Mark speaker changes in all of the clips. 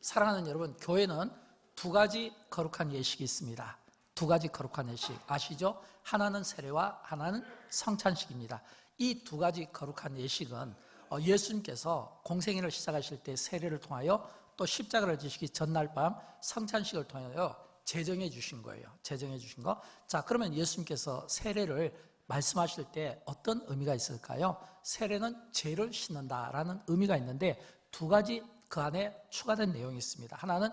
Speaker 1: 사랑하는 여러분, 교회는 두 가지 거룩한 예식이 있습니다. 두 가지 거룩한 예식 아시죠? 하나는 세례와 하나는 성찬식입니다. 이 두 가지 거룩한 예식은 예수님께서 공생애를 시작하실 때 세례를 통하여 또 십자가를 지시기 전날 밤 성찬식을 통하여 제정해 주신 거예요. 제정해 주신 거. 자, 그러면 예수님께서 세례를 말씀하실 때 어떤 의미가 있을까요? 세례는 죄를 씻는다라는 의미가 있는데 두 가지 그 안에 추가된 내용이 있습니다. 하나는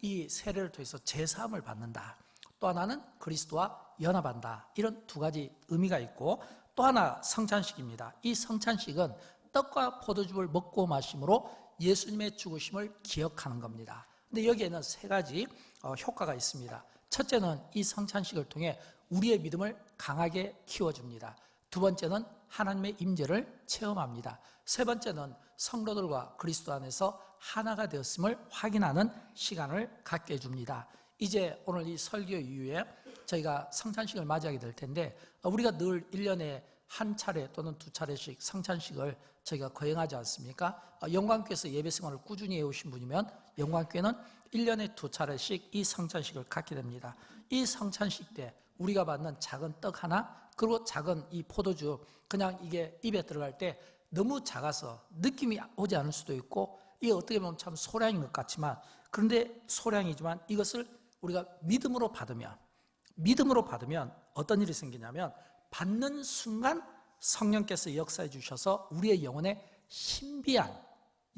Speaker 1: 이 세례를 통해서 죄사함을 받는다. 또 하나는 그리스도와 연합한다. 이런 두 가지 의미가 있고, 또 하나 성찬식입니다. 이 성찬식은 떡과 포도즙을 먹고 마심으로 예수님의 죽으심을 기억하는 겁니다. 근데 여기에는 세 가지 효과가 있습니다. 첫째는 이 성찬식을 통해 우리의 믿음을 강하게 키워줍니다. 두 번째는 하나님의 임재를 체험합니다. 세 번째는 성도들과 그리스도 안에서 하나가 되었음을 확인하는 시간을 갖게 해줍니다. 이제 오늘 이 설교 이후에 저희가 성찬식을 맞이하게 될 텐데, 우리가 늘 1년에 한 차례 또는 두 차례씩 성찬식을 저희가 거행하지 않습니까? 영광교회에서 예배 생활을 꾸준히 해오신 분이면 영광교회는 1년에 두 차례씩 이 성찬식을 갖게 됩니다. 이 성찬식 때 우리가 받는 작은 떡 하나, 그리고 작은 이 포도주, 그냥 이게 입에 들어갈 때 너무 작아서 느낌이 오지 않을 수도 있고, 이게 어떻게 보면 참 소량인 것 같지만, 그런데 소량이지만 이것을 우리가 믿음으로 받으면 어떤 일이 생기냐면, 받는 순간 성령께서 역사해 주셔서 우리의 영혼에 신비한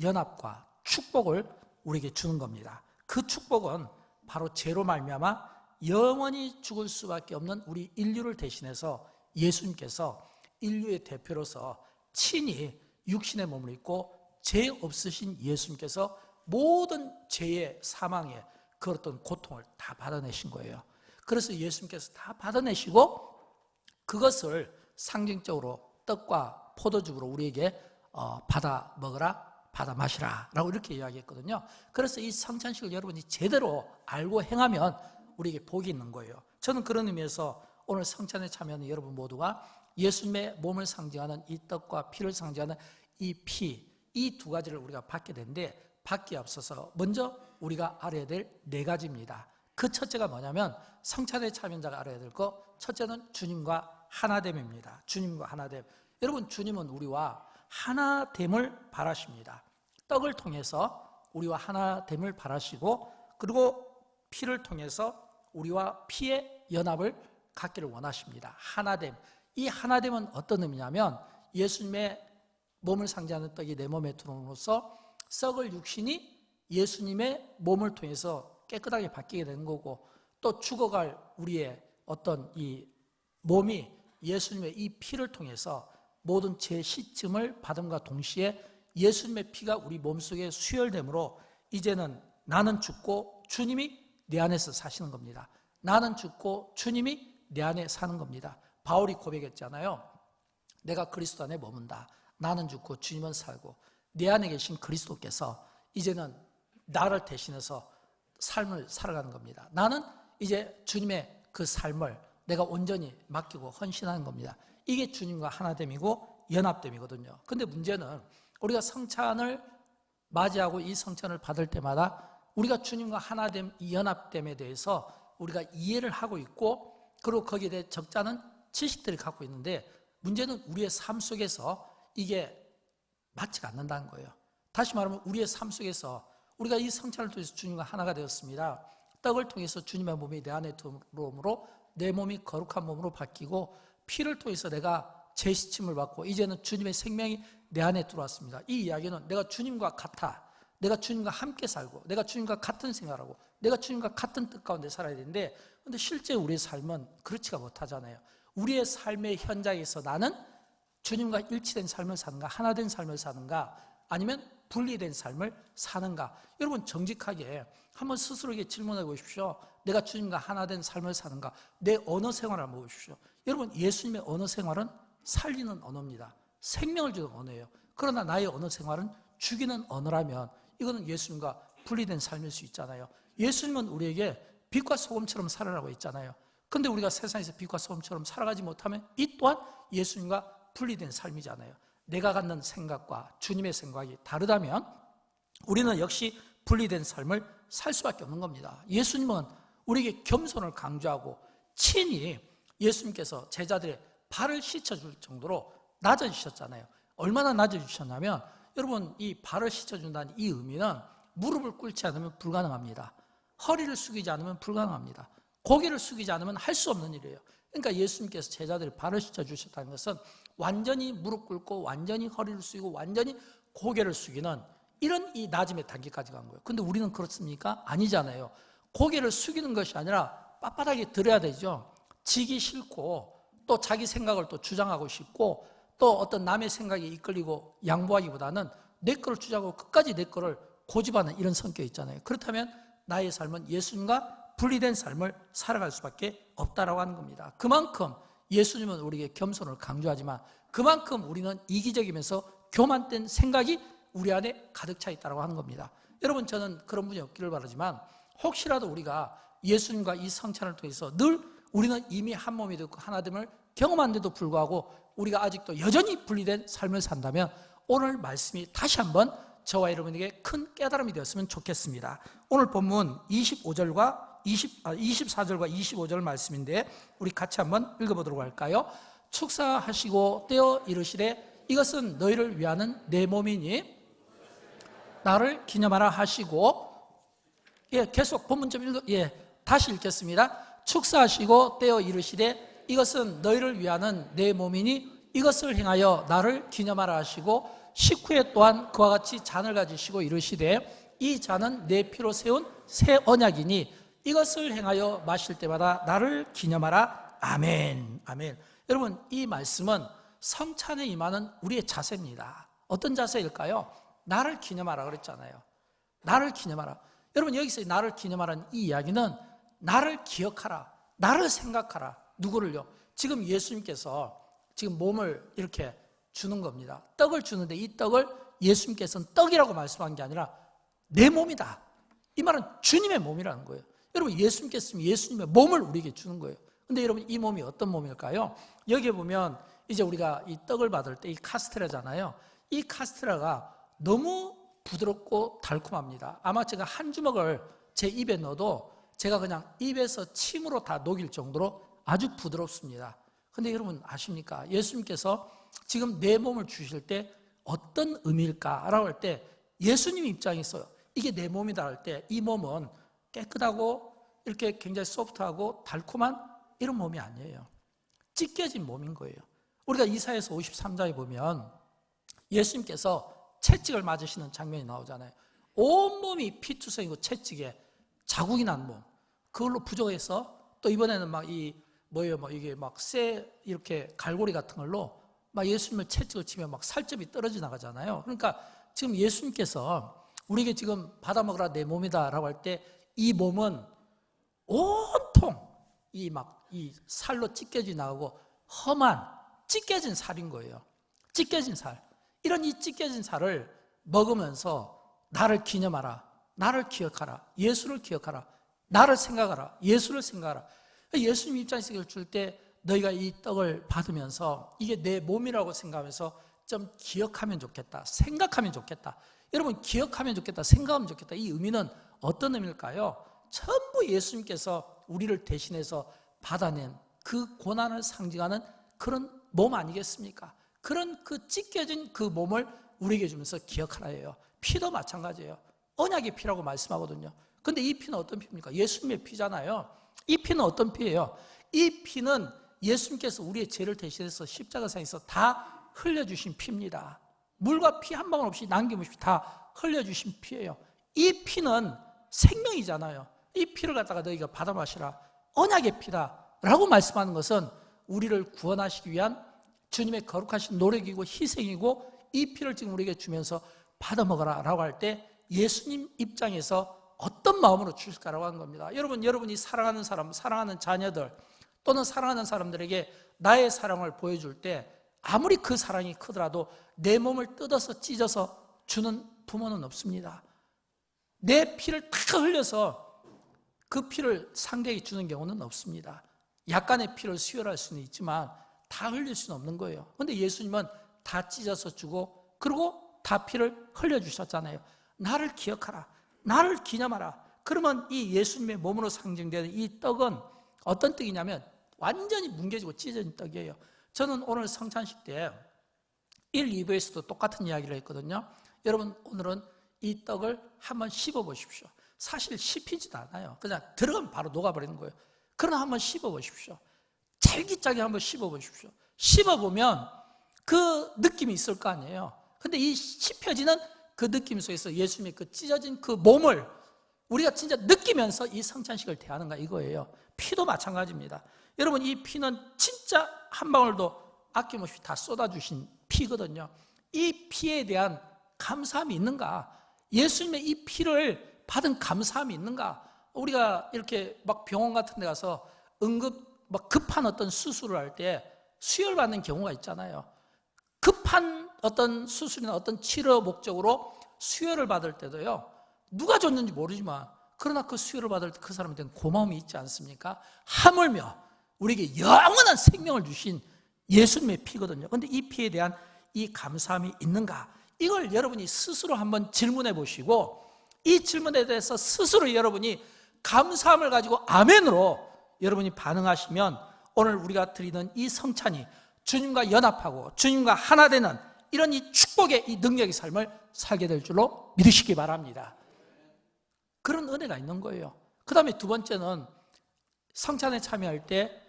Speaker 1: 연합과 축복을 우리에게 주는 겁니다. 그 축복은 바로 죄로 말미암아 영원히 죽을 수밖에 없는 우리 인류를 대신해서 예수님께서 인류의 대표로서 친히 육신의 몸을 입고 죄 없으신 예수님께서 모든 죄의 사망의 그 어떤 고통을 다 받아내신 거예요. 그래서 예수님께서 다 받아내시고 그것을 상징적으로 떡과 포도즙으로 우리에게 받아 먹으라, 받아 마시라 라고 이렇게 이야기했거든요. 그래서 이 성찬식을 여러분이 제대로 알고 행하면 우리에게 복이 있는 거예요. 저는 그런 의미에서 오늘 성찬에 참여하는 여러분 모두가 예수님의 몸을 상징하는 이 떡과 피를 상징하는 이 피, 이 두 가지를 우리가 받게 되는데, 받기에 앞서서 먼저 우리가 알아야 될 네 가지입니다. 그 첫째가 뭐냐면, 성찬에 참여자가 알아야 될 거, 첫째는 주님과 하나됨입니다. 주님과 하나됨. 여러분, 주님은 우리와 하나됨을 바라십니다. 떡을 통해서 우리와 하나됨을 바라시고, 그리고 피를 통해서 우리와 피의 연합을 갖기를 원하십니다. 하나됨. 이 하나됨은 어떤 의미냐면, 예수님의 몸을 상징하는 떡이 내 몸에 들어옴으로써 썩을 육신이 예수님의 몸을 통해서 깨끗하게 바뀌게 되는 거고, 또 죽어갈 우리의 어떤 이 몸이 예수님의 이 피를 통해서 모든 죄 씻음을 받음과 동시에 예수님의 피가 우리 몸속에 수혈됨으로 이제는 나는 죽고 주님이 내 안에서 사시는 겁니다. 나는 죽고 주님이 내 안에 사는 겁니다. 바울이 고백했잖아요. 내가 그리스도 안에 머문다. 나는 죽고 주님은 살고 내 안에 계신 그리스도께서 이제는 나를 대신해서 삶을 살아가는 겁니다. 나는 이제 주님의 그 삶을 내가 온전히 맡기고 헌신하는 겁니다. 이게 주님과 하나됨이고 연합됨이거든요. 근데 문제는 우리가 성찬을 맞이하고 이 성찬을 받을 때마다 우리가 주님과 하나됨, 이 연합됨에 대해서 우리가 이해를 하고 있고, 그리고 거기에 대해 적잖은 지식들을 갖고 있는데, 문제는 우리의 삶 속에서 이게 맞지가 않는다는 거예요. 다시 말하면 우리의 삶 속에서 우리가 이 성찬을 통해서 주님과 하나가 되었습니다. 떡을 통해서 주님의 몸이 내 안에 들어옴으로 내 몸이 거룩한 몸으로 바뀌고, 피를 통해서 내가 재시침을 받고 이제는 주님의 생명이 내 안에 들어왔습니다. 이 이야기는 내가 주님과 같아, 내가 주님과 함께 살고, 내가 주님과 같은 생활하고, 내가 주님과 같은 뜻 가운데 살아야 되는데, 근데 실제 우리의 삶은 그렇지가 못하잖아요. 우리의 삶의 현장에서 나는 주님과 일치된 삶을 사는가, 하나된 삶을 사는가, 아니면 분리된 삶을 사는가. 여러분, 정직하게 한번 스스로에게 질문해 보십시오. 내가 주님과 하나된 삶을 사는가, 내 언어 생활을 한번 보십시오. 여러분, 예수님의 언어 생활은 살리는 언어입니다. 생명을 주는 언어예요. 그러나 나의 언어 생활은 죽이는 언어라면 이거는 예수님과 분리된 삶일 수 있잖아요. 예수님은 우리에게 빛과 소금처럼 살아라고 했잖아요. 그런데 우리가 세상에서 빛과 소금처럼 살아가지 못하면 이 또한 예수님과 분리된 삶이잖아요. 내가 갖는 생각과 주님의 생각이 다르다면 우리는 역시 분리된 삶을 살 수밖에 없는 겁니다. 예수님은 우리에게 겸손을 강조하고 친히 예수님께서 제자들의 발을 씻어줄 정도로 낮아지셨잖아요. 얼마나 낮아지셨냐면 여러분, 이 발을 씻어준다는 이 의미는 무릎을 꿇지 않으면 불가능합니다. 허리를 숙이지 않으면 불가능합니다. 고개를 숙이지 않으면 할 수 없는 일이에요. 그러니까 예수님께서 제자들의 발을 씻어주셨다는 것은 완전히 무릎 꿇고 완전히 허리를 숙이고 완전히 고개를 숙이는 이런 이 낮음의 단계까지 간 거예요. 근데 우리는 그렇습니까? 아니잖아요. 고개를 숙이는 것이 아니라 빳빳하게 들어야 되죠. 지기 싫고 또 자기 생각을 또 주장하고 싶고 또 어떤 남의 생각에 이끌리고 양보하기보다는 내 거를 주장하고 끝까지 내 거를 고집하는 이런 성격이 있잖아요. 그렇다면 나의 삶은 예수님과 분리된 삶을 살아갈 수밖에 없다라고 하는 겁니다. 그만큼 예수님은 우리에게 겸손을 강조하지만 그만큼 우리는 이기적이면서 교만된 생각이 우리 안에 가득 차 있다고 하는 겁니다. 여러분, 저는 그런 분이 없기를 바라지만 혹시라도 우리가 예수님과 이 성찬을 통해서 늘 우리는 이미 한 몸이 되고 하나됨을 경험한데도 불구하고 우리가 아직도 여전히 분리된 삶을 산다면 오늘 말씀이 다시 한번 저와 여러분에게 큰 깨달음이 되었으면 좋겠습니다. 오늘 본문 24절과 25절 말씀인데 우리 같이 한번 읽어보도록 할까요? 축사하시고 떼어 이르시되 이것은 너희를 위하는 내 몸이니 나를 기념하라 하시고, 계속 본문 좀 다시 읽겠습니다. 축사하시고 떼어 이르시되 이것은 너희를 위하는 내 몸이니 이것을 행하여 나를 기념하라 하시고, 식후에 또한 그와 같이 잔을 가지시고 이르시되 이 잔은 내 피로 세운 새 언약이니 이것을 행하여 마실 때마다 나를 기념하라. 아멘. 아멘. 여러분, 이 말씀은 성찬에 임하는 우리의 자세입니다. 어떤 자세일까요? 나를 기념하라 그랬잖아요. 나를 기념하라. 여러분, 여기서 나를 기념하라는 이 이야기는 나를 기억하라, 나를 생각하라. 누구를요? 지금 예수님께서 지금 몸을 이렇게 주는 겁니다. 떡을 주는데 이 떡을 예수님께서는 떡이라고 말씀한 게 아니라 내 몸이다. 이 말은 주님의 몸이라는 거예요. 여러분, 예수님께서 예수님의 몸을 우리에게 주는 거예요. 근데 여러분, 이 몸이 어떤 몸일까요? 여기에 보면 이제 우리가 이 떡을 받을 때 이 카스테라잖아요. 이 카스테라가 너무 부드럽고 달콤합니다. 아마 제가 한 주먹을 제 입에 넣어도 제가 그냥 입에서 침으로 다 녹일 정도로 아주 부드럽습니다. 근데 여러분 아십니까? 예수님께서 지금 내 몸을 주실 때 어떤 의미일까라고 할 때 예수님 입장에서 이게 내 몸이다 할 때 이 몸은 깨끗하고 이렇게 굉장히 소프트하고 달콤한 이런 몸이 아니에요. 찢겨진 몸인 거예요. 우리가 이사야서 53장에 보면 예수님께서 채찍을 맞으시는 장면이 나오잖아요. 온몸이 피투성이고 채찍에 자국이 난 몸. 그걸로 부족해서 또 이번에는 이게 이렇게 갈고리 같은 걸로 막 예수님을 채찍을 치면 막 살점이 떨어져 나가잖아요. 그러니까 지금 예수님께서 우리에게 지금 받아 먹으라 내 몸이다라고 할 때 이 몸은 온통 이 살로 찢겨져 나가고 험한 찢겨진 살인 거예요. 찢겨진 살. 이런 이 찢겨진 살을 먹으면서 나를 기념하라, 나를 기억하라, 예수를 기억하라, 나를 생각하라, 예수를 생각하라. 예수님 입장에서 이걸 줄 때 너희가 이 떡을 받으면서 이게 내 몸이라고 생각하면서 좀 기억하면 좋겠다, 생각하면 좋겠다. 여러분, 기억하면 좋겠다, 생각하면 좋겠다. 이 의미는 어떤 의미일까요? 전부 예수님께서 우리를 대신해서 받아낸 그 고난을 상징하는 그런 몸 아니겠습니까? 그런 그 찢겨진 그 몸을 우리에게 주면서 기억하라예요. 피도 마찬가지예요. 언약의 피라고 말씀하거든요. 근데 이 피는 어떤 피입니까? 예수님의 피잖아요. 이 피는 어떤 피예요? 이 피는 예수님께서 우리의 죄를 대신해서 십자가상에서 다 흘려주신 피입니다. 물과 피 한 방울 없이 남김없이 다 흘려주신 피예요. 이 피는 생명이잖아요. 이 피를 갖다가 너희가 받아 마시라. 언약의 피다라고 말씀하는 것은 우리를 구원하시기 위한 주님의 거룩하신 노력이고 희생이고 이 피를 지금 우리에게 주면서 받아 먹어라 라고 할 때 예수님 입장에서 어떤 마음으로 주실까라고 하는 겁니다. 여러분이 사랑하는 사람, 사랑하는 자녀들 또는 사랑하는 사람들에게 나의 사랑을 보여줄 때 아무리 그 사랑이 크더라도 내 몸을 뜯어서 찢어서 주는 부모는 없습니다. 내 피를 다 흘려서 그 피를 상대에게 주는 경우는 없습니다. 약간의 피를 수혈할 수는 있지만 다 흘릴 수는 없는 거예요. 그런데 예수님은 다 찢어서 주고 그리고 다 피를 흘려주셨잖아요. 나를 기억하라, 나를 기념하라. 그러면 이 예수님의 몸으로 상징되는 이 떡은 어떤 떡이냐면 완전히 뭉개지고 찢어진 떡이에요. 저는 오늘 성찬식 때 1, 2부에서도 똑같은 이야기를 했거든요. 여러분, 오늘은 이 떡을 한번 씹어 보십시오. 사실 씹히지도 않아요. 그냥 들어가면 바로 녹아버리는 거예요. 그러나 한번 씹어 보십시오. 찰기차게 한번 씹어 보십시오. 씹어 보면 그 느낌이 있을 거 아니에요. 근데 이 씹혀지는 그 느낌 속에서 예수님의 그 찢어진 그 몸을 우리가 진짜 느끼면서 이 성찬식을 대하는가 이거예요. 피도 마찬가지입니다. 여러분, 이 피는 진짜 한 방울도 아낌없이 다 쏟아주신 피거든요. 이 피에 대한 감사함이 있는가? 예수님의 이 피를 받은 감사함이 있는가? 우리가 이렇게 막 병원 같은 데 가서 막 급한 어떤 수술을 할 때 수혈받는 경우가 있잖아요. 급한 어떤 수술이나 어떤 치료 목적으로 수혈을 받을 때도요, 누가 줬는지 모르지만 그러나 그 수혈을 받을 때 그 사람한테는 고마움이 있지 않습니까? 하물며 우리에게 영원한 생명을 주신 예수님의 피거든요. 그런데 이 피에 대한 이 감사함이 있는가? 이걸 여러분이 스스로 한번 질문해 보시고 이 질문에 대해서 스스로 여러분이 감사함을 가지고 아멘으로 여러분이 반응하시면 오늘 우리가 드리는 이 성찬이 주님과 연합하고 주님과 하나 되는 이런 이 축복의 이 능력의 삶을 살게 될 줄로 믿으시기 바랍니다. 그런 은혜가 있는 거예요. 그 다음에 두 번째는 성찬에 참여할 때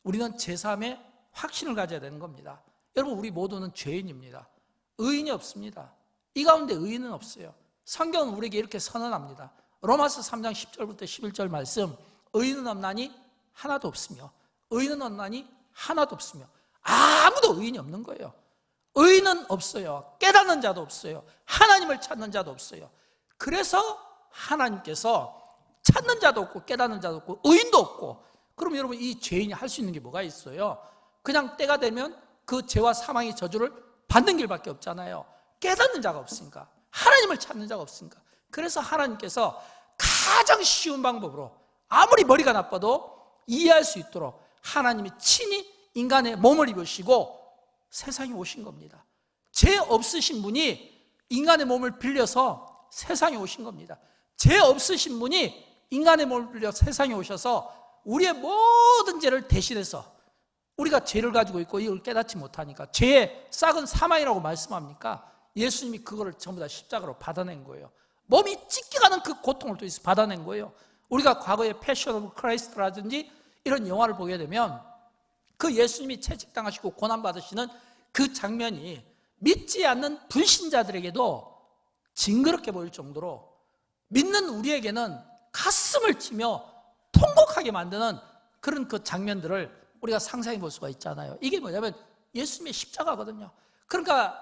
Speaker 1: 우리는 제3의 확신을 가져야 되는 겁니다. 여러분, 우리 모두는 죄인입니다. 의인이 없습니다. 이 가운데 의인은 없어요. 성경은 우리에게 이렇게 선언합니다. 로마서 3장 10절부터 11절 말씀, 의인은 없나니 하나도 없으며 의인은 없나니 하나도 없으며 아무도 의인이 없는 거예요. 의인은 없어요. 깨닫는 자도 없어요. 하나님을 찾는 자도 없어요. 그래서 하나님께서 찾는 자도 없고 깨닫는 자도 없고 의인도 없고, 그럼 여러분, 이 죄인이 할 수 있는 게 뭐가 있어요? 그냥 때가 되면 그 죄와 사망의 저주를 받는 길밖에 없잖아요. 깨닫는 자가 없으니까, 하나님을 찾는 자가 없으니까. 그래서 하나님께서 가장 쉬운 방법으로 아무리 머리가 나빠도 이해할 수 있도록 하나님이 친히 인간의 몸을 입으시고 세상에 오신 겁니다. 죄 없으신 분이 인간의 몸을 빌려서 세상에 오신 겁니다. 죄 없으신 분이 인간의 몸을 빌려 세상에 오셔서 우리의 모든 죄를 대신해서, 우리가 죄를 가지고 있고 이걸 깨닫지 못하니까 죄의 싹은 사망이라고 말씀합니까? 예수님이 그거를 전부 다 십자가로 받아낸 거예요. 몸이 찢겨가는 그 고통을 또 받아낸 거예요. 우리가 과거에 패션 오브 크라이스트라든지 이런 영화를 보게 되면 그 예수님이 채찍당하시고 고난받으시는 그 장면이 믿지 않는 불신자들에게도 징그럽게 보일 정도로 믿는 우리에게는 가슴을 치며 통곡하게 만드는 그런 그 장면들을 우리가 상상해 볼 수가 있잖아요. 이게 뭐냐면 예수님의 십자가거든요. 그러니까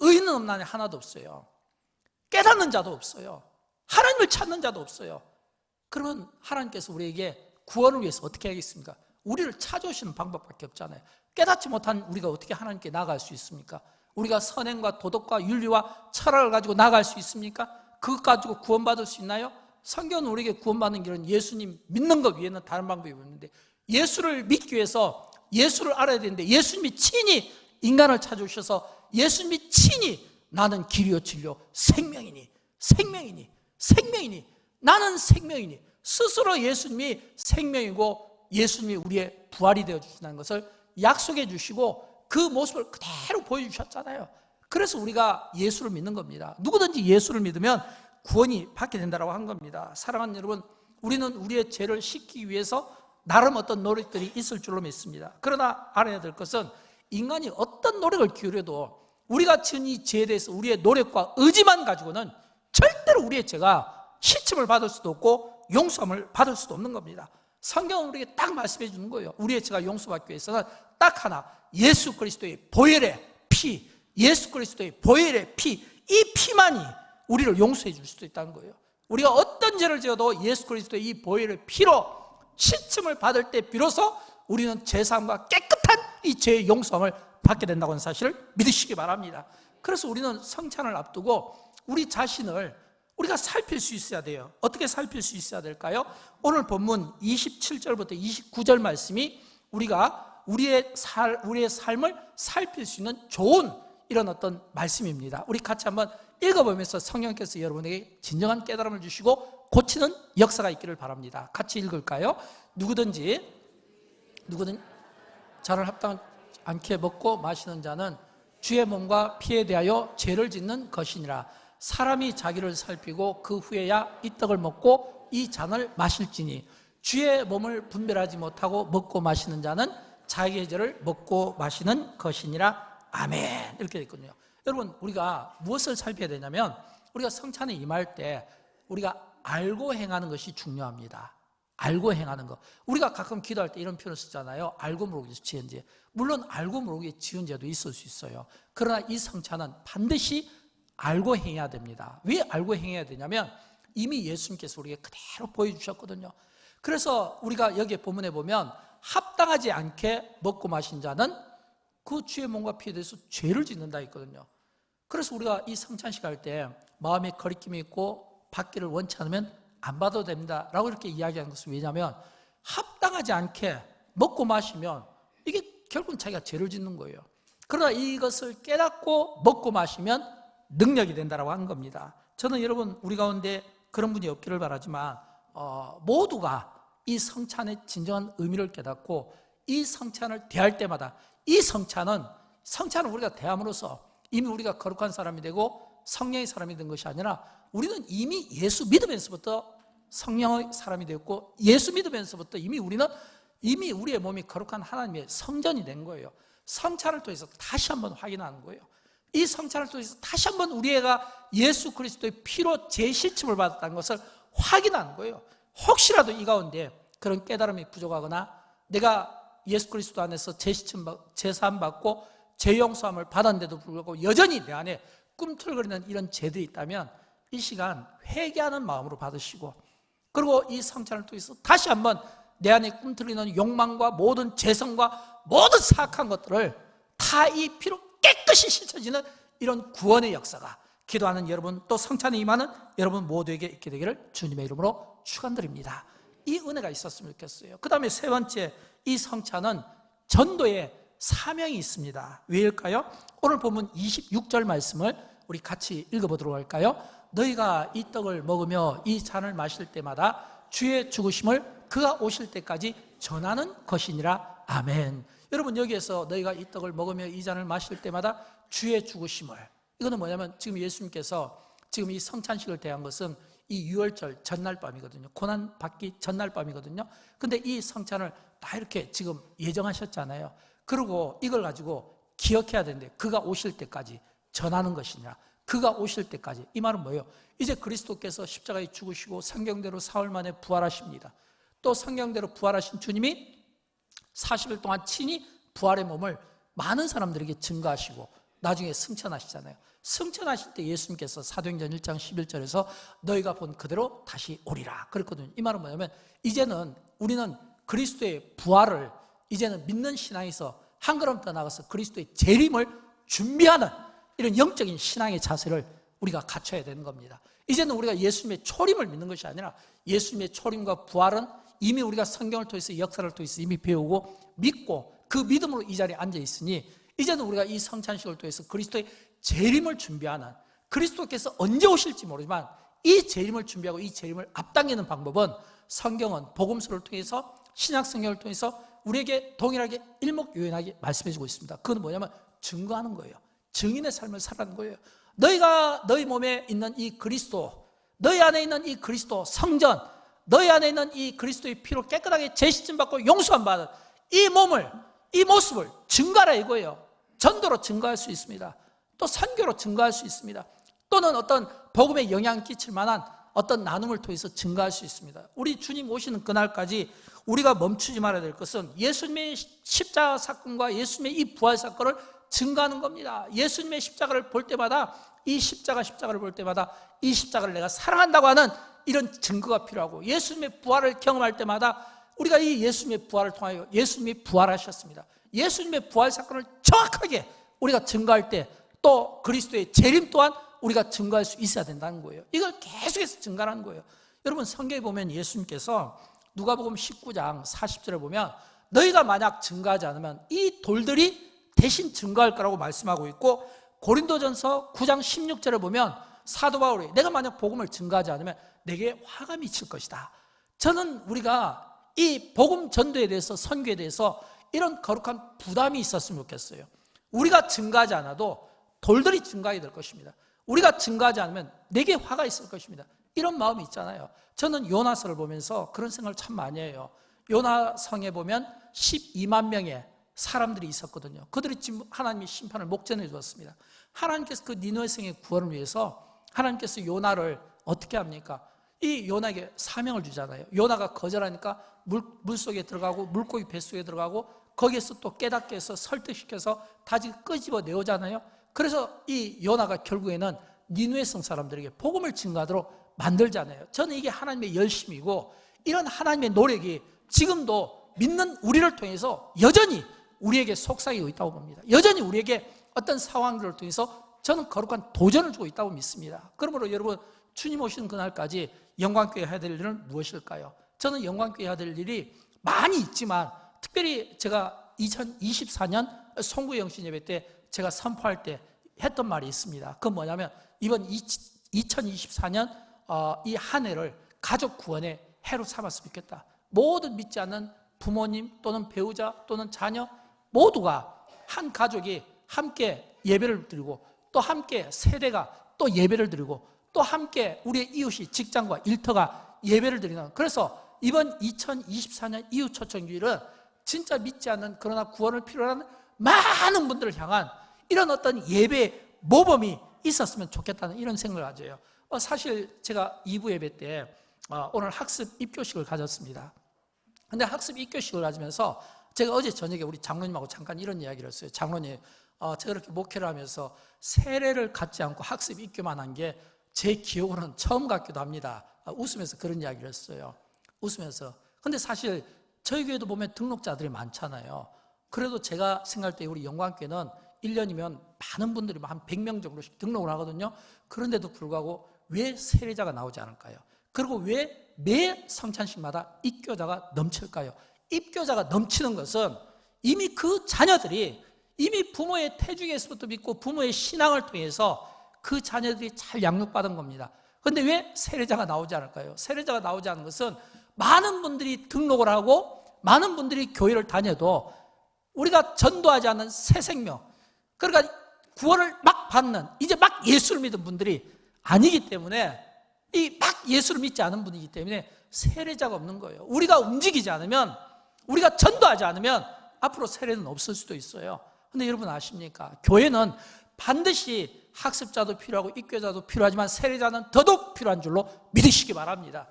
Speaker 1: 의인은 없나니 하나도 없어요. 깨닫는 자도 없어요. 하나님을 찾는 자도 없어요. 그러면 하나님께서 우리에게 구원을 위해서 어떻게 하겠습니까? 우리를 찾아오시는 방법밖에 없잖아요. 깨닫지 못한 우리가 어떻게 하나님께 나아갈 수 있습니까? 우리가 선행과 도덕과 윤리와 철학을 가지고 나아갈 수 있습니까? 그것 가지고 구원받을 수 있나요? 성경은 우리에게 구원받는 길은 예수님 믿는 것 외에는 다른 방법이 없는데, 예수를 믿기 위해서 예수를 알아야 되는데 예수님이 친히 인간을 찾아오셔서 예수님이 친히 나는 길이요 진리요 생명이니 나는 생명이니 스스로 예수님이 생명이고 예수님이 우리의 부활이 되어 주신다는 것을 약속해 주시고 그 모습을 그대로 보여주셨잖아요. 그래서 우리가 예수를 믿는 겁니다. 누구든지 예수를 믿으면 구원이 받게 된다고 한 겁니다. 사랑하는 여러분, 우리는 우리의 죄를 씻기 위해서 나름 어떤 노력들이 있을 줄로 믿습니다. 그러나 알아야 될 것은 인간이 어떤 노력을 기울여도 우리가 지은 이 죄에 대해서 우리의 노력과 의지만 가지고는 절대로 우리의 죄가 시침을 받을 수도 없고 용서함을 받을 수도 없는 겁니다. 성경은 우리에게 딱 말씀해 주는 거예요. 우리의 죄가 용서받기 위해서는 딱 하나, 예수 그리스도의 보혈의 피, 예수 그리스도의 보혈의 피, 이 피만이 우리를 용서해 줄 수도 있다는 거예요. 우리가 어떤 죄를 지어도 예수 그리스도의 이 보혈의 피로 시침을 받을 때 비로소 우리는 죄사함과 깨끗한 이 죄의 용서함을 받게 된다고 하는 사실을 믿으시기 바랍니다. 그래서 우리는 성찬을 앞두고 우리 자신을 우리가 살필 수 있어야 돼요. 어떻게 살필 수 있어야 될까요? 오늘 본문 27절부터 29절 말씀이 우리가 우리의 삶을 살필 수 있는 좋은 이런 어떤 말씀입니다. 우리 같이 한번 읽어보면서 성령께서 여러분에게 진정한 깨달음을 주시고 고치는 역사가 있기를 바랍니다. 같이 읽을까요? 누구든 잔을 합당치 않게 먹고 마시는 자는 주의 몸과 피에 대하여 죄를 짓는 것이니라. 사람이 자기를 살피고 그 후에야 이 떡을 먹고 이 잔을 마실지니 주의 몸을 분별하지 못하고 먹고 마시는 자는 자기의 죄를 먹고 마시는 것이니라. 아멘. 이렇게 됐거든요. 여러분, 우리가 무엇을 살펴야 되냐면 우리가 성찬에 임할 때 우리가 알고 행하는 것이 중요합니다. 알고 행하는 것. 우리가 가끔 기도할 때 이런 표현을 쓰잖아요. 알고 모르게 지은 죄. 물론 알고 모르게 지은 죄도 있을 수 있어요. 그러나 이 성찬은 반드시 알고 행해야 됩니다. 왜 알고 행해야 되냐면 이미 예수님께서 우리에게 그대로 보여주셨거든요. 그래서 우리가 여기 본문에 보면 합당하지 않게 먹고 마신 자는 그 주의 몸과 피에 대해서 죄를 짓는다 했거든요. 그래서 우리가 이 성찬식 할 때 마음에 거리낌이 있고 받기를 원치 않으면 안 받아도 됩니다 라고 이렇게 이야기하는 것은 왜냐하면 합당하지 않게 먹고 마시면 이게 결국은 자기가 죄를 짓는 거예요. 그러나 이것을 깨닫고 먹고 마시면 능력이 된다라고 하는 겁니다. 저는 여러분 우리 가운데 그런 분이 없기를 바라지만 모두가 이 성찬의 진정한 의미를 깨닫고 이 성찬을 대할 때마다 이 성찬을 우리가 대함으로써 이미 우리가 거룩한 사람이 되고 성령의 사람이 된 것이 아니라 우리는 이미 예수 믿으면서부터 성령의 사람이 되었고 예수 믿으면서부터 이미 우리의 몸이 거룩한 하나님의 성전이 된 거예요. 성찬을 통해서 다시 한번 확인하는 거예요. 이 성찬을 통해서 다시 한번 우리가 예수 그리스도의 피로 재실침을 받았다는 것을 확인하는 거예요. 혹시라도 이 가운데 그런 깨달음이 부족하거나 내가 예수 그리스도 안에서 제사함 받고 죄 용서함을 받았는데도 불구하고 여전히 내 안에 꿈틀거리는 이런 죄들이 있다면 이 시간 회개하는 마음으로 받으시고 그리고 이 성찬을 통해서 다시 한번 내 안에 꿈틀거리는 욕망과 모든 죄성과 모든 사악한 것들을 다 이 피로 깨끗이 씻어지는 이런 구원의 역사가 기도하는 여러분 또 성찬에 임하는 여러분 모두에게 있게 되기를 주님의 이름으로 축원드립니다. 이 은혜가 있었으면 좋겠어요. 그 다음에 세 번째, 이 성찬은 전도의 사명이 있습니다. 왜일까요? 오늘 본문 26절 말씀을 우리 같이 읽어보도록 할까요? 너희가 이 떡을 먹으며 이 잔을 마실 때마다 주의 죽으심을 그가 오실 때까지 전하는 것이니라. 아멘. 여러분 여기에서 너희가 이 떡을 먹으며 이 잔을 마실 때마다 주의 죽으심을, 이거는 뭐냐면 지금 예수님께서 지금 이 성찬식을 대한 것은 이 유월절 전날 밤이거든요. 고난 받기 전날 밤이거든요. 근데 이 성찬을 다 이렇게 지금 예정하셨잖아요. 그리고 이걸 가지고 기억해야 되는데 그가 오실 때까지 전하는 것이냐, 그가 오실 때까지. 이 말은 뭐예요? 이제 그리스도께서 십자가에 죽으시고 성경대로 사흘 만에 부활하십니다. 또 성경대로 부활하신 주님이 40일 동안 친히 부활의 몸을 많은 사람들에게 증거하시고 나중에 승천하시잖아요. 승천하실 때 예수님께서 사도행전 1장 11절에서 너희가 본 그대로 다시 오리라 그랬거든요. 이 말은 뭐냐면 이제는 우리는 그리스도의 부활을 이제는 믿는 신앙에서 한 걸음 더 나가서 그리스도의 재림을 준비하는 이런 영적인 신앙의 자세를 우리가 갖춰야 되는 겁니다. 이제는 우리가 예수님의 초림을 믿는 것이 아니라 예수님의 초림과 부활은 이미 우리가 성경을 통해서 역사를 통해서 이미 배우고 믿고 그 믿음으로 이 자리에 앉아 있으니 이제는 우리가 이 성찬식을 통해서 그리스도의 재림을 준비하는, 그리스도께서 언제 오실지 모르지만 이 재림을 준비하고 이 재림을 앞당기는 방법은 성경은 복음서를 통해서 신약 성경을 통해서 우리에게 동일하게 일목요연하게 말씀해주고 있습니다. 그건 뭐냐면 증거하는 거예요. 증인의 삶을 살아가는 거예요. 너희가 너희 몸에 있는 이 그리스도, 너희 안에 있는 이 그리스도 성전, 너희 안에 있는 이 그리스도의 피로 깨끗하게 재시침 받고 용서함 받은 이 몸을, 이 모습을 증거하라 이거예요. 전도로 증거할 수 있습니다. 또 선교로 증거할 수 있습니다. 또는 어떤 복음에 영향을 끼칠 만한 어떤 나눔을 통해서 증거할 수 있습니다. 우리 주님 오시는 그날까지 우리가 멈추지 말아야 될 것은 예수님의 십자가 사건과 예수님의 이 부활 사건을 증거하는 겁니다. 예수님의 십자가를 볼 때마다 이 십자가를 볼 때마다 이 십자가를 내가 사랑한다고 하는 이런 증거가 필요하고 예수님의 부활을 경험할 때마다 우리가 이 예수님의 부활을 통하여 예수님이 부활하셨습니다. 예수님의 부활 사건을 정확하게 우리가 증거할 때 또 그리스도의 재림 또한 우리가 증거할 수 있어야 된다는 거예요. 이걸 계속해서 증거하는 거예요. 여러분 성경에 보면 예수님께서 누가복음 19장 40절에 보면 너희가 만약 증거하지 않으면 이 돌들이 대신 증거할 거라고 말씀하고 있고 고린도전서 9장 16절에 보면 사도 바울이 내가 만약 복음을 증거하지 않으면 내게 화가 미칠 것이다. 저는 우리가 이 복음 전도에 대해서, 선교에 대해서 이런 거룩한 부담이 있었으면 좋겠어요. 우리가 증거하지 않아도 돌들이 증거하게 될 것입니다. 우리가 증거하지 않으면 내게 화가 있을 것입니다. 이런 마음이 있잖아요. 저는 요나서를 보면서 그런 생각을 참 많이 해요. 요나성에 보면 12만 명의 사람들이 있었거든요. 그들이 지금 하나님의 심판을 목전해 주었습니다. 하나님께서 그 니느웨 성의 구원을 위해서 하나님께서 요나를 어떻게 합니까? 이 요나에게 사명을 주잖아요. 요나가 거절하니까 물속에 들어가고 물고기 뱃속에 들어가고 거기에서 또 깨닫게 해서 설득시켜서 다시 끄집어 내오잖아요. 그래서 이 요나가 결국에는 니느웨 성 사람들에게 복음을 증거하도록 만들잖아요. 저는 이게 하나님의 열심이고 이런 하나님의 노력이 지금도 믿는 우리를 통해서 여전히 우리에게 속삭이고 있다고 봅니다. 여전히 우리에게 어떤 상황들을 통해서 저는 거룩한 도전을 주고 있다고 믿습니다. 그러므로 여러분, 주님 오시는 그날까지 영광교회 해야 될 일은 무엇일까요? 저는 영광교회 해야 될 일이 많이 있지만 특별히 제가 2024년 송구 영신 예배 때 제가 선포할 때 했던 말이 있습니다. 그건 뭐냐면 이번 2024년 이 한 해를 가족 구원의 해로 삼았으면 좋겠다. 모든 믿지 않는 부모님 또는 배우자 또는 자녀 모두가 한 가족이 함께 예배를 드리고 또 함께 세대가 또 예배를 드리고 또 함께 우리의 이웃이 직장과 일터가 예배를 드리는, 그래서 이번 2024년 이웃 초청주일은 진짜 믿지 않는 그러나 구원을 필요로 하는 많은 분들을 향한 이런 어떤 예배 모범이 있었으면 좋겠다는 이런 생각을 가져요. 사실 제가 2부 예배 때 오늘 학습 입교식을 가졌습니다. 근데 학습 입교식을 가지면서 제가 어제 저녁에 우리 장로님하고 잠깐 이런 이야기를 했어요. 장로님, 제가 이렇게 목회를 하면서 세례를 갖지 않고 학습 입교만 한 게 제 기억으로는 처음 같기도 합니다. 웃으면서 그런 이야기를 했어요. 웃으면서. 근데 사실 저희 교회도 보면 등록자들이 많잖아요. 그래도 제가 생각할 때 우리 영광교회는 1년이면 많은 분들이 한 100명 정도씩 등록을 하거든요. 그런데도 불구하고 왜 세례자가 나오지 않을까요? 그리고 왜 매 성찬식마다 입교자가 넘칠까요? 입교자가 넘치는 것은 이미 그 자녀들이 이미 부모의 태중에서부터 믿고 부모의 신앙을 통해서 그 자녀들이 잘 양육받은 겁니다. 그런데 왜 세례자가 나오지 않을까요? 세례자가 나오지 않은 것은 많은 분들이 등록을 하고 많은 분들이 교회를 다녀도 우리가 전도하지 않는 새 생명, 그러니까 구원을 막 받는, 이제 막 예수를 믿은 분들이 아니기 때문에, 이 막 예수를 믿지 않은 분이기 때문에 세례자가 없는 거예요. 우리가 움직이지 않으면, 우리가 전도하지 않으면 앞으로 세례는 없을 수도 있어요. 근데 여러분 아십니까? 교회는 반드시 학습자도 필요하고 입교자도 필요하지만 세례자는 더더욱 필요한 줄로 믿으시기 바랍니다.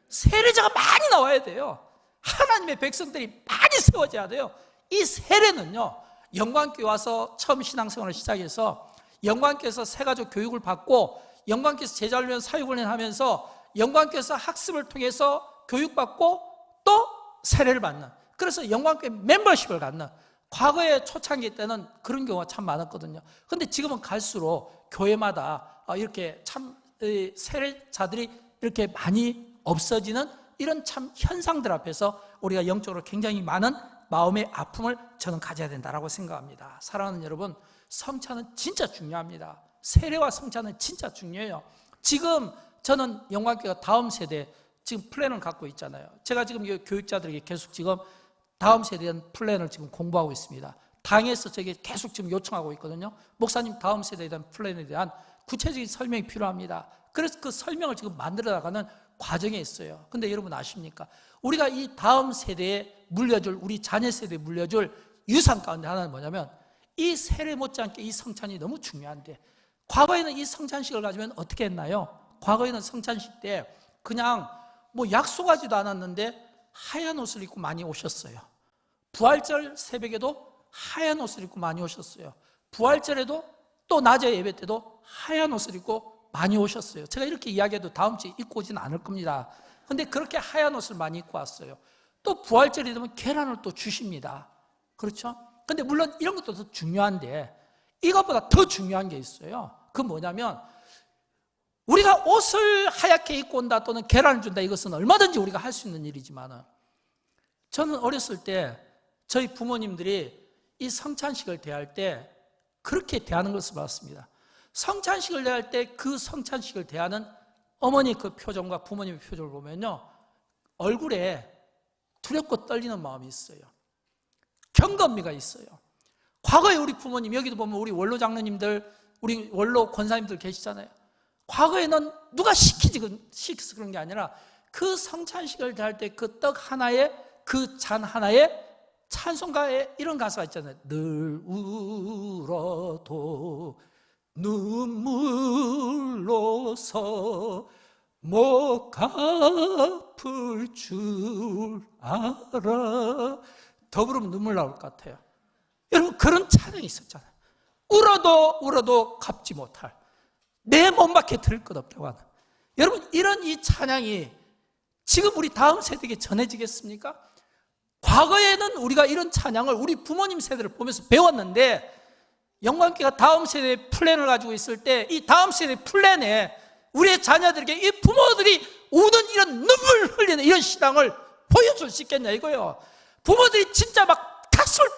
Speaker 1: 세례자가 많이 나와야 돼요. 하나님의 백성들이 많이 세워져야 돼요. 이 세례는요, 영광교회 와서 처음 신앙생활을 시작해서 영광교회에서 새가족 교육을 받고 영광교회에서 제자훈련 사육훈련 하면서 영광교회에서 학습을 통해서 교육받고 또 세례를 받는, 그래서 영광교회 멤버십을 갖는, 과거에 초창기 때는 그런 경우가 참 많았거든요. 그런데 지금은 갈수록 교회마다 이렇게 참 세례자들이 이렇게 많이 없어지는 이런 참 현상들 앞에서 우리가 영적으로 굉장히 많은 마음의 아픔을 저는 가져야 된다고 생각합니다. 사랑하는 여러분, 성찬은 진짜 중요합니다. 세례와 성찬은 진짜 중요해요. 지금 저는 영광교회가 다음 세대 지금 플랜을 갖고 있잖아요. 제가 지금 교육자들에게 계속 지금 다음 세대에 대한 플랜을 지금 공부하고 있습니다. 당에서 제게 계속 지금 요청하고 있거든요. 목사님, 다음 세대에 대한 플랜에 대한 구체적인 설명이 필요합니다. 그래서 그 설명을 지금 만들어 나가는 과정에 있어요. 근데 여러분 아십니까? 우리가 이 다음 세대에 물려줄, 우리 자녀 세대에 물려줄 유산 가운데 하나는 뭐냐면 이 세례 못지않게 이 성찬이 너무 중요한데, 과거에는 이 성찬식을 가지면 어떻게 했나요? 과거에는 성찬식 때 그냥 뭐 약속하지도 않았는데 하얀 옷을 입고 많이 오셨어요. 부활절 새벽에도 하얀 옷을 입고 많이 오셨어요. 부활절에도 또 낮에 예배 때도 하얀 옷을 입고 많이 오셨어요. 제가 이렇게 이야기해도 다음 주에 입고 오지는 않을 겁니다. 근데 그렇게 하얀 옷을 많이 입고 왔어요. 또 부활절이 되면 계란을 또 주십니다. 그렇죠? 근데 물론 이런 것도 더 중요한데 이것보다 더 중요한 게 있어요. 그건 뭐냐면 우리가 옷을 하얗게 입고 온다 또는 계란을 준다, 이것은 얼마든지 우리가 할 수 있는 일이지만 저는 어렸을 때 저희 부모님들이 이 성찬식을 대할 때 그렇게 대하는 것을 봤습니다. 성찬식을 대할 때 그 성찬식을 대하는 어머니 그 표정과 부모님의 표정을 보면요, 얼굴에 두렵고 떨리는 마음이 있어요. 경건미가 있어요. 과거에 우리 부모님, 여기도 보면 우리 원로 장로님들, 우리 원로 권사님들 계시잖아요. 과거에는 누가 시켜서 그런 게 아니라 그 성찬식을 대할 때 그 떡 하나에, 그 잔 하나에 찬송가에 이런 가사가 있잖아요. 늘 울어도 눈물로서 못 갚을 줄 알아. 더 부르면 눈물 나올 것 같아요. 여러분, 그런 찬양이 있었잖아요. 울어도 갚지 못할, 내 몸밖에 들을 것 없다고 하는. 여러분, 이런 이 찬양이 지금 우리 다음 세대에게 전해지겠습니까? 과거에는 우리가 이런 찬양을 우리 부모님 세대를 보면서 배웠는데, 영광교회가 다음 세대의 플랜을 가지고 있을 때 이 다음 세대의 플랜에 우리의 자녀들에게 이 부모들이 우는 이런 눈물 흘리는 이런 신앙을 보여줄 수 있겠냐 이거예요. 부모들이 진짜 막 탁설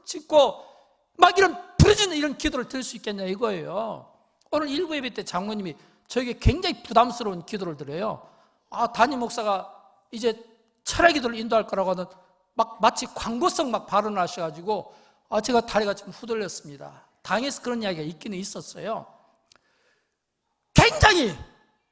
Speaker 1: 짓고 막 이런 부르짖는 이런 기도를 들을 수 있겠냐 이거예요. 오늘 일부 예배 때 장로님이 저에게 굉장히 부담스러운 기도를 드려요. 담임 목사가 이제 철야 기도를 인도할 거라고 하는 막 마치 광고성 막 발언을 하셔가지고 제가 다리가 좀 후들렸습니다. 당에서 그런 이야기가 있기는 있었어요. 굉장히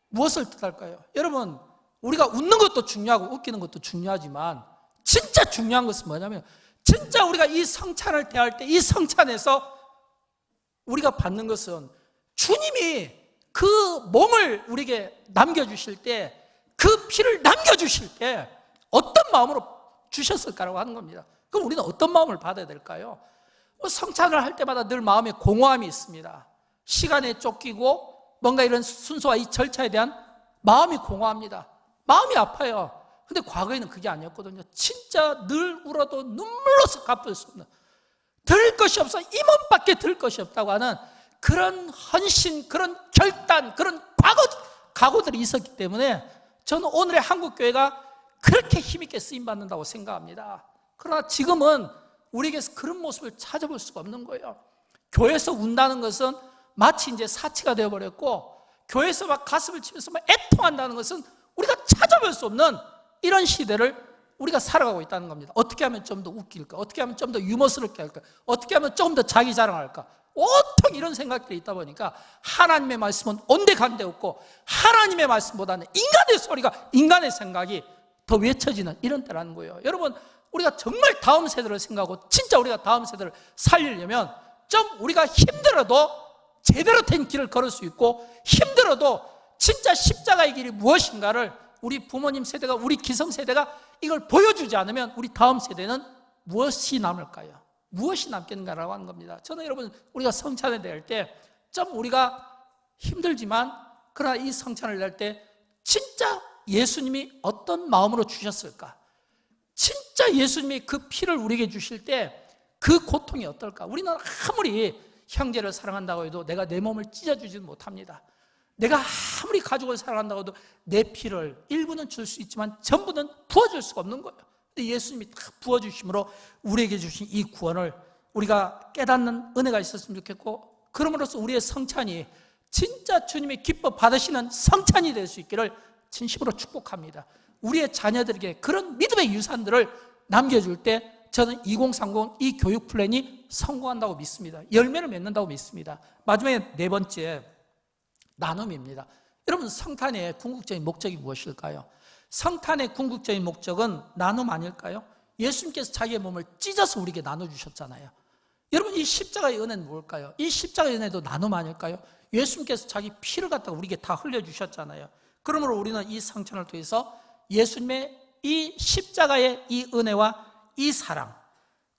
Speaker 1: 무엇을 뜻할까요? 여러분, 우리가 웃는 것도 중요하고 웃기는 것도 중요하지만 진짜 중요한 것은 뭐냐면, 진짜 우리가 이 성찬을 대할 때 이 성찬에서 우리가 받는 것은 주님이 그 몸을 우리에게 남겨주실 때, 그 피를 남겨주실 때 어떤 마음으로 주셨을까라고 하는 겁니다. 그럼 우리는 어떤 마음을 받아야 될까요? 성찬을 할 때마다 늘 마음에 공허함이 있습니다. 시간에 쫓기고 뭔가 이런 순서와 이 절차에 대한 마음이 공허합니다. 마음이 아파요. 근데 과거에는 그게 아니었거든요. 진짜 늘 울어도 눈물로서 갚을 수 없는, 들을 것이 없어 이 몸밖에 들을 것이 없다고 하는 그런 헌신, 그런 결단, 그런 각오들이 있었기 때문에 저는 오늘의 한국교회가 그렇게 힘있게 쓰임받는다고 생각합니다. 그러나 지금은 우리에게서 그런 모습을 찾아볼 수가 없는 거예요. 교회에서 운다는 것은 마치 이제 사치가 되어버렸고, 교회에서 막 가슴을 치면서 막 애통한다는 것은 우리가 찾아볼 수 없는 이런 시대를 우리가 살아가고 있다는 겁니다. 어떻게 하면 좀 더 웃길까? 어떻게 하면 좀 더 유머스럽게 할까? 어떻게 하면 좀 더 자기 자랑할까? 온통 이런 생각들이 있다 보니까 하나님의 말씀은 온데간데 없고, 하나님의 말씀보다는 인간의 소리가, 인간의 생각이 더 외쳐지는 이런 때라는 거예요. 여러분, 우리가 정말 다음 세대를 생각하고 진짜 우리가 다음 세대를 살리려면 좀 우리가 힘들어도 제대로 된 길을 걸을 수 있고, 힘들어도 진짜 십자가의 길이 무엇인가를 우리 부모님 세대가, 우리 기성세대가 이걸 보여주지 않으면 우리 다음 세대는 무엇이 남을까요? 무엇이 남겠는가라고 하는 겁니다. 저는 여러분, 우리가 성찬을 낼 때 좀 우리가 힘들지만 그러나 이 성찬을 낼 때 진짜 예수님이 어떤 마음으로 주셨을까? 진짜 예수님이 그 피를 우리에게 주실 때 그 고통이 어떨까? 우리는 아무리 형제를 사랑한다고 해도 내가 내 몸을 찢어주지는 못합니다. 내가 아무리 가족을 사랑한다고 해도 내 피를 일부는 줄 수 있지만 전부는 부어줄 수가 없는 거예요. 근데 예수님이 다 부어주심으로 우리에게 주신 이 구원을 우리가 깨닫는 은혜가 있었으면 좋겠고, 그러므로써 우리의 성찬이 진짜 주님의 기뻐 받으시는 성찬이 될 수 있기를 진심으로 축복합니다. 우리의 자녀들에게 그런 믿음의 유산들을 남겨줄 때 저는 2030 이 교육 플랜이 성공한다고 믿습니다. 열매를 맺는다고 믿습니다. 마지막에 네 번째, 나눔입니다. 여러분, 성탄의 궁극적인 목적이 무엇일까요? 성탄의 궁극적인 목적은 나눔 아닐까요? 예수님께서 자기의 몸을 찢어서 우리에게 나눠주셨잖아요. 여러분, 이 십자가의 은혜는 뭘까요? 이 십자가의 은혜도 나눔 아닐까요? 예수님께서 자기 피를 갖다가 우리에게 다 흘려주셨잖아요. 그러므로 우리는 이 성찬을 통해서 예수님의 이 십자가의 이 은혜와 이 사랑,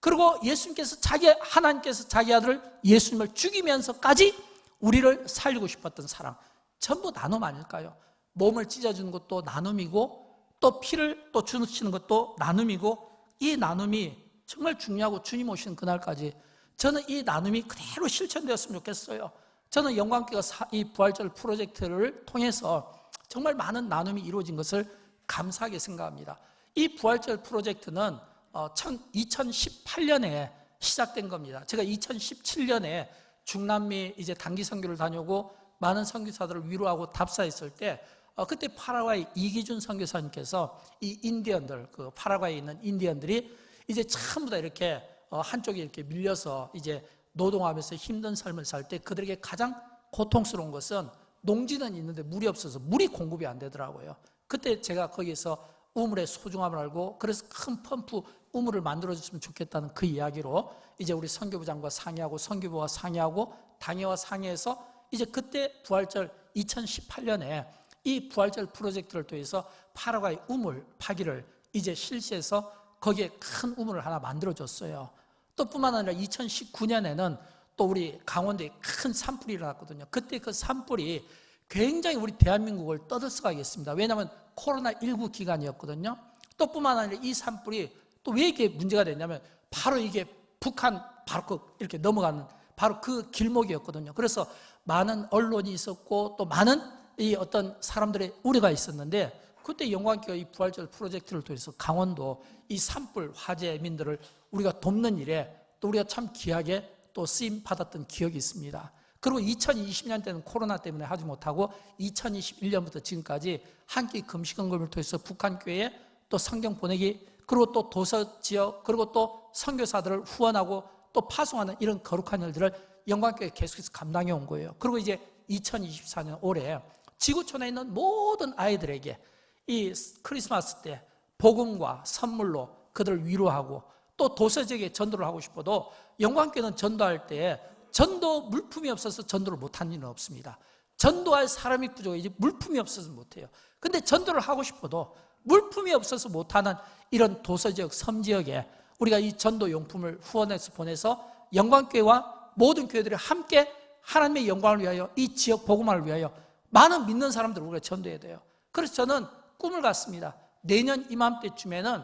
Speaker 1: 그리고 예수님께서 하나님께서 자기 아들을 예수님을 죽이면서까지 우리를 살리고 싶었던 사랑, 전부 나눔 아닐까요? 몸을 찢어주는 것도 나눔이고, 또 피를 또 주시는 것도 나눔이고, 이 나눔이 정말 중요하고 주님 오시는 그날까지 저는 이 나눔이 그대로 실천되었으면 좋겠어요. 저는 영광교회가 이 부활절 프로젝트를 통해서 정말 많은 나눔이 이루어진 것을 감사하게 생각합니다. 이 부활절 프로젝트는 2018년에 시작된 겁니다. 제가 2017년에 중남미 이제 단기 선교를 다녀오고 많은 선교사들을 위로하고 답사했을 때 그때 파라과이 이기준 선교사님께서 이 인디언들, 그 파라과이에 있는 인디언들이 이제 전부 다 이렇게 한쪽에 이렇게 밀려서 이제 노동하면서 힘든 삶을 살 때 그들에게 가장 고통스러운 것은 농지는 있는데 물이 없어서 물이 공급이 안 되더라고요. 그때 제가 거기에서 우물의 소중함을 알고 그래서 큰 펌프 우물을 만들어줬으면 좋겠다는 그 이야기로 이제 우리 선교부장과 상의하고 선교부와 상의하고 당회와 상의해서 이제 그때 부활절 2018년에 이 부활절 프로젝트를 통해서 파라과이 우물 파기를 이제 실시해서 거기에 큰 우물을 하나 만들어줬어요. 또 뿐만 아니라 2019년에는 또 우리 강원도에 큰 산불이 일어났거든요. 그때 그 산불이 굉장히 우리 대한민국을 떠들썩하게 했습니다. 왜냐하면 코로나19 기간이었거든요. 또 뿐만 아니라 이 산불이 또 왜 이게 문제가 됐냐면 바로 이게 북한 바로 이렇게 넘어가는 바로 그 길목이었거든요. 그래서 많은 언론이 있었고 또 많은 이 어떤 사람들의 우려가 있었는데 그때 영광교회 이 부활절 프로젝트를 통해서 강원도 이 산불 화재민들을 우리가 돕는 일에 또 우리가 참 귀하게 또 쓰임 받았던 기억이 있습니다. 그리고 2020년 때는 코로나 때문에 하지 못하고 2021년부터 지금까지 한 끼 금식헌금을 통해서 북한 교회에 또 성경 보내기 그리고 또 도서 지역 그리고 또 선교사들을 후원하고 또 파송하는 이런 거룩한 일들을 영광교회 계속해서 감당해 온 거예요. 그리고 이제 2024년 올해 지구촌에 있는 모든 아이들에게 이 크리스마스 때 복음과 선물로 그들을 위로하고 또 도서지역에 전도를 하고 싶어도 영광교회는 전도할 때 전도 물품이 없어서 전도를 못한 일은 없습니다. 전도할 사람이 부족해 이제 물품이 없어서 못해요. 근데 전도를 하고 싶어도 물품이 없어서 못하는 이런 도서지역, 섬지역에 우리가 이 전도 용품을 후원해서 보내서 영광교회와 모든 교회들이 함께 하나님의 영광을 위하여 이 지역 복음화를 위하여 많은 믿는 사람들을 우리가 전도해야 돼요. 그래서 저는 꿈을 갖습니다. 내년 이맘때쯤에는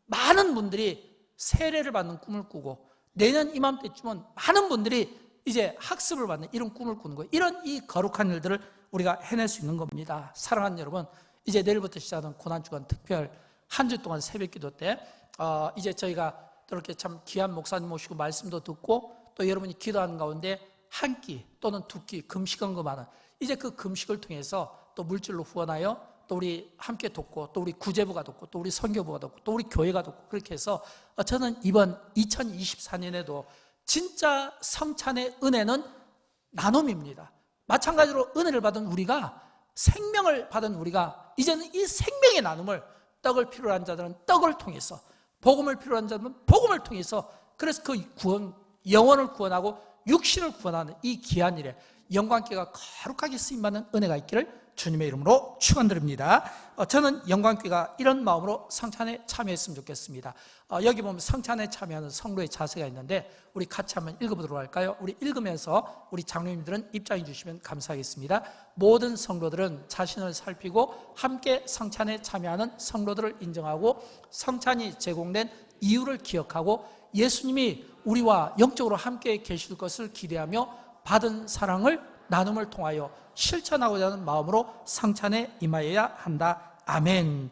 Speaker 1: 많은 분들이 세례를 받는 꿈을 꾸고 내년 이맘때쯤은 많은 분들이 이제 학습을 받는 이런 꿈을 꾸는 거예요. 이런 이 거룩한 일들을 우리가 해낼 수 있는 겁니다. 사랑하는 여러분, 이제 내일부터 시작하는 고난주간 특별 한 주 동안 새벽기도 때 이제 저희가 또 이렇게 참 귀한 목사님 모시고 말씀도 듣고 또 여러분이 기도하는 가운데 한 끼 또는 두 끼 금식헌금하는 이제 그 금식을 통해서 또 물질로 후원하여 또 우리 함께 돕고 또 우리 구제부가 돕고 또 우리 선교부가 돕고 또 우리 교회가 돕고 그렇게 해서 저는 이번 2024년에도 진짜 성찬의 은혜는 나눔입니다. 마찬가지로 은혜를 받은 우리가 생명을 받은 우리가 이제는 이 생명의 나눔을 떡을 필요로 한 자들은 떡을 통해서 복음을 필요로 한 자들은 복음을 통해서 그래서 그 구원 영혼을 구원하고 육신을 구원하는 이 귀한 일에 영광교회가 거룩하게 쓰임받는 은혜가 있기를 주님의 이름으로 축원드립니다. 저는 영광교회가 이런 마음으로 성찬에 참여했으면 좋겠습니다. 여기 보면 성찬에 참여하는 성도의 자세가 있는데 우리 같이 한번 읽어보도록 할까요? 우리 읽으면서 우리 장로님들은 입장해 주시면 감사하겠습니다. 모든 성도들은 자신을 살피고 함께 성찬에 참여하는 성도들을 인정하고 성찬이 제공된 이유를 기억하고 예수님이 우리와 영적으로 함께 계실 것을 기대하며 받은 사랑을 나눔을 통하여 실천하고자 하는 마음으로 성찬에 임하여야 한다. 아멘.